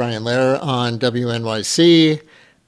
Brian Lehrer on WNYC,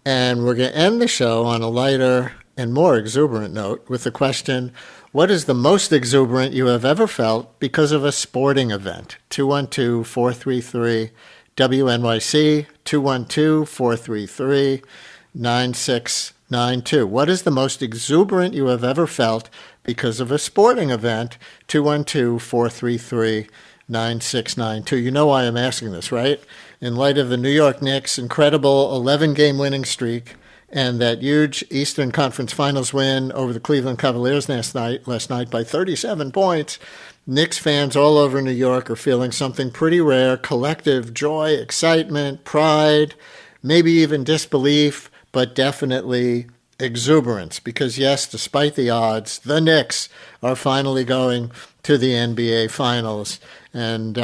and we're going to end the show on a lighter and more exuberant note with the question, what is the most exuberant you have ever felt because of a sporting event? 212-433-WNYC, 212-433-9692. What is the most exuberant you have ever felt because of a sporting event? 212-433-9692. You know why I'm asking this, right? In light of the New York Knicks' incredible 11-game winning streak and that huge Eastern Conference Finals win over the Cleveland Cavaliers last night by 37 points, Knicks fans all over New York are feeling something pretty rare: collective joy, excitement, pride, maybe even disbelief, but definitely exuberance. Because yes, despite the odds, the Knicks are finally going to the NBA Finals. And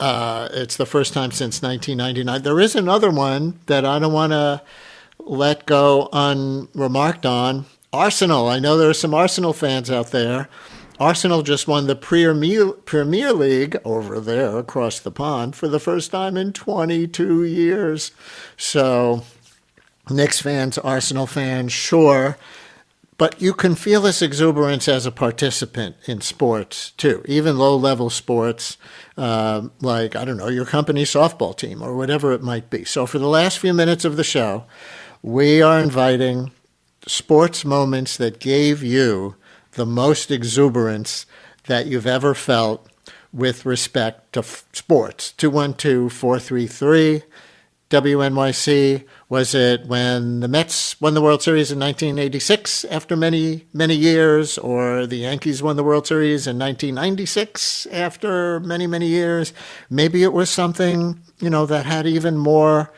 it's the first time since 1999. There is another one that I don't want to let go unremarked on. Arsenal. I know there are some Arsenal fans out there. Arsenal just won the Premier League over there across the pond for the first time in 22 years. So Knicks fans, Arsenal fans, sure. But you can feel this exuberance as a participant in sports, too, even low-level sports, like, I don't know, your company softball team or whatever it might be. So for the last few minutes of the show, we are inviting sports moments that gave you the most exuberance that you've ever felt with respect to sports. 212-433-WNYC. Was it when the Mets won the World Series in 1986 after many, many years, or the Yankees won the World Series in 1996 after many, many years? Maybe it was something, that had even more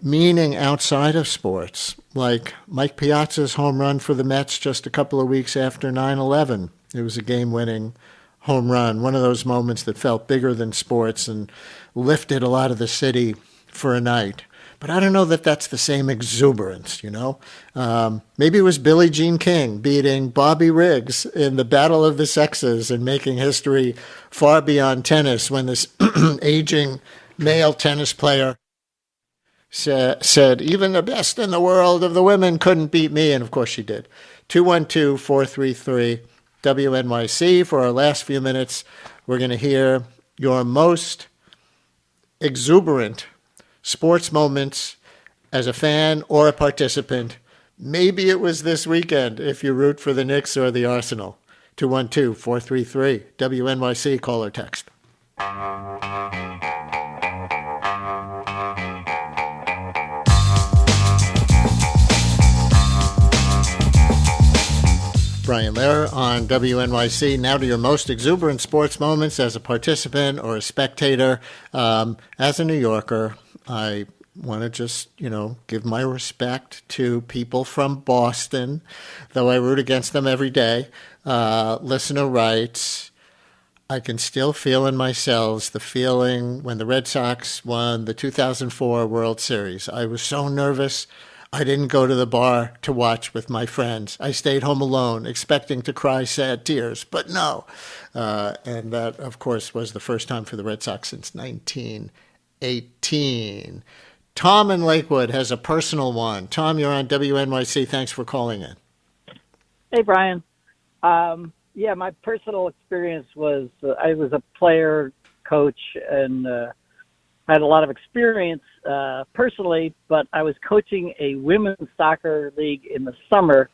meaning outside of sports, like Mike Piazza's home run for the Mets just a couple of weeks after 9/11. It was a game-winning home run, one of those moments that felt bigger than sports and lifted a lot of the city for a night. But I don't know that that's the same exuberance, Maybe it was Billie Jean King beating Bobby Riggs in the Battle of the Sexes and making history far beyond tennis when this aging male tennis player said, even the best in the world of the women couldn't beat me. And of course she did. 212-433-WNYC. For our last few minutes, we're going to hear your most exuberant sports moments as a fan or a participant. Maybe it was this weekend if you root for the Knicks or the Arsenal. 212-433-WNYC. Call or text. Brian Lehrer on WNYC. Now to your most exuberant sports moments as a participant or a spectator. As a New Yorker, I want to just, give my respect to people from Boston, though I root against them every day. Listener writes, I can still feel in my cells the feeling when the Red Sox won the 2004 World Series. I was so nervous. I didn't go to the bar to watch with my friends. I stayed home alone, expecting to cry sad tears, but no. And that, of course, was the first time for the Red Sox since 1918. Tom in Lakewood has a personal one. Tom, you're on WNYC. Thanks for calling in. Hey, Brian. My personal experience was I was a player, coach, and had a lot of experience personally, but I was coaching a women's soccer league in the summer.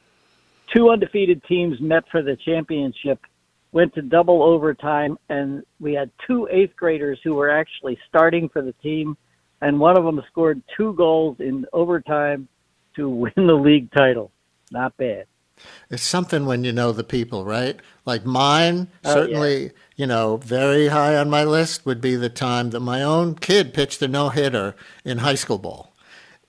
Two undefeated teams met for the championship, went to double overtime, and we had two eighth graders who were actually starting for the team, and one of them scored 2 goals in overtime to win the league title. Not bad. It's something when you know the people, right? Like mine, certainly, very high on my list would be the time that my own kid pitched a no-hitter in high school ball.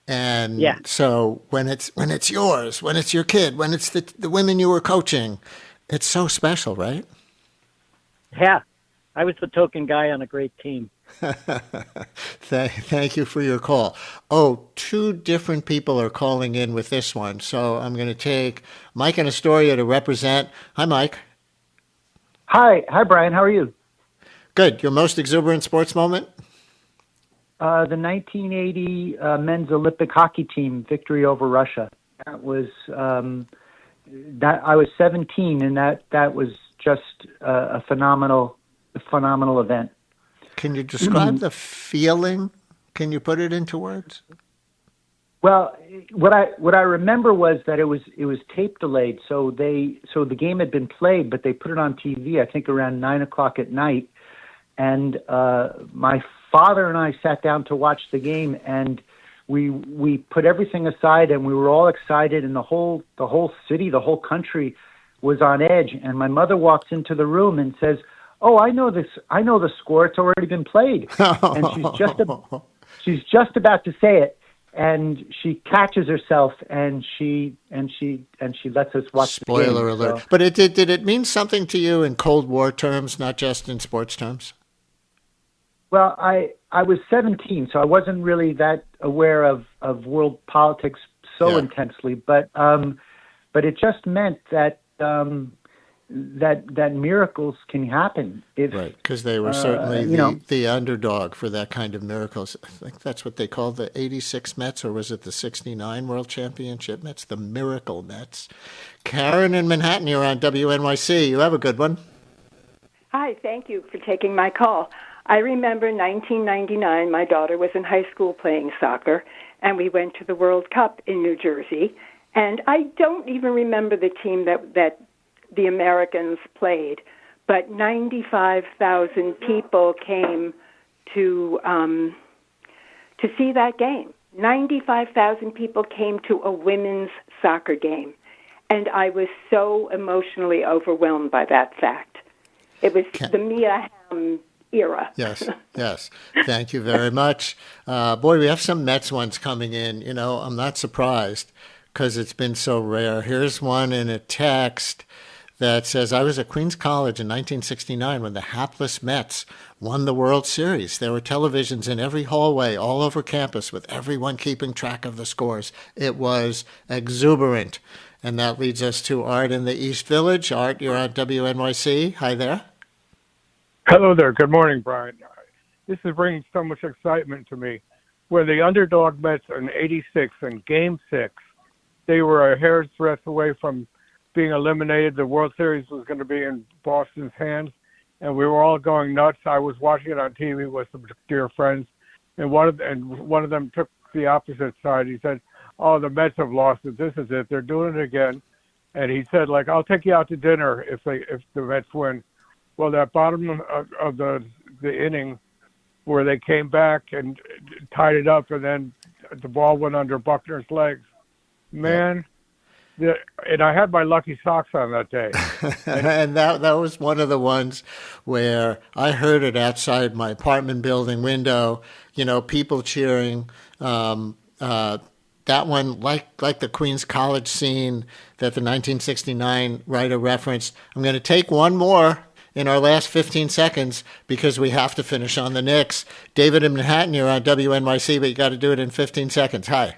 And so when it's yours, when it's your kid, when it's the women you were coaching, it's so special, right? Yeah. I was the token guy on a great team. Thank you for your call. Oh, 2 different people are calling in with this one. So I'm going to take Mike in Astoria to represent. Hi, Mike. Hi, Brian. How are you? Good. Your most exuberant sports moment? the 1980 men's Olympic hockey team victory over Russia. That was that I was 17, and that was just a phenomenal event. Can you describe the feeling? Can you put it into words? Well, what I remember was that it was tape delayed, so the game had been played, but they put it on TV, I think around 9:00 at night, and my father and I sat down to watch the game, and we put everything aside, and we were all excited, and the whole city, the whole country was on edge. And my mother walks into the room and says, "Oh, I know this. I know the score. It's already been played." And she's just about to say it, and she catches herself, and she lets us watch the game. Spoiler alert! So, but did it mean something to you in Cold War terms, not just in sports terms? Well, I was 17, so I wasn't really that aware of world politics so intensely, but it just meant that that miracles can happen. Right, because they were certainly the underdog for that kind of miracles. I think that's what they called the 86 Mets, or was it the 69 World Championship Mets, the Miracle Mets. Karen in Manhattan, you're on WNYC. You have a good one. Hi, thank you for taking my call. I remember 1999, my daughter was in high school playing soccer, and we went to the World Cup in New Jersey. And I don't even remember the team that the Americans played, but 95,000 people came to see that game. 95,000 people came to a women's soccer game, and I was so emotionally overwhelmed by that fact. It was the Mia Hamm era. Yes. Thank you very much. Boy, we have some Mets ones coming in. You know, I'm not surprised because it's been so rare. Here's one in a text that says, I was at Queens College in 1969 when the hapless Mets won the World Series. There were televisions in every hallway all over campus with everyone keeping track of the scores. It was exuberant. And that leads us to Art in the East Village. Art, you're on WNYC. Hi there. Hello there. Good morning, Brian. This is bringing so much excitement to me. When the underdog Mets in '86 in Game 6, they were a hair's breadth away from being eliminated. The World Series was going to be in Boston's hands, and we were all going nuts. I was watching it on TV with some dear friends, and one of them took the opposite side. He said, "Oh, the Mets have lost it. This is it. They're doing it again." And he said, "Like, I'll take you out to dinner if the Mets win." Well, that bottom of the inning where they came back and tied it up, and then the ball went under Buckner's legs. Man, and I had my lucky socks on that day. And that was one of the ones where I heard it outside my apartment building window, you know, people cheering. That one, like the Queens College scene that the 1969 writer referenced. I'm going to take one more in our last 15 seconds because we have to finish on the Knicks. David in Manhattan, you're on WNYC, but you got to do it in 15 seconds. Hi.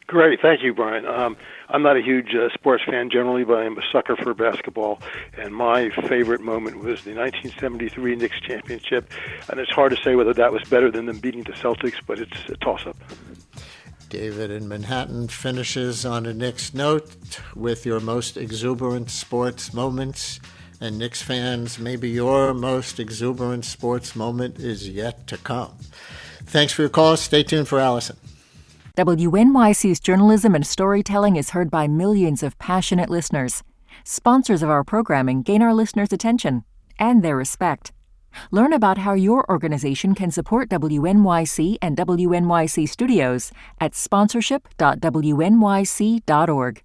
Great. Thank you, Brian. I'm not a huge sports fan generally, but I'm a sucker for basketball. And my favorite moment was the 1973 Knicks championship. And it's hard to say whether that was better than them beating the Celtics, but it's a toss-up. David in Manhattan finishes on a Knicks note with your most exuberant sports moments. And Knicks fans, maybe your most exuberant sports moment is yet to come. Thanks for your call. Stay tuned for Allison. WNYC's journalism and storytelling is heard by millions of passionate listeners. Sponsors of our programming gain our listeners' attention and their respect. Learn about how your organization can support WNYC and WNYC Studios at sponsorship.wnyc.org.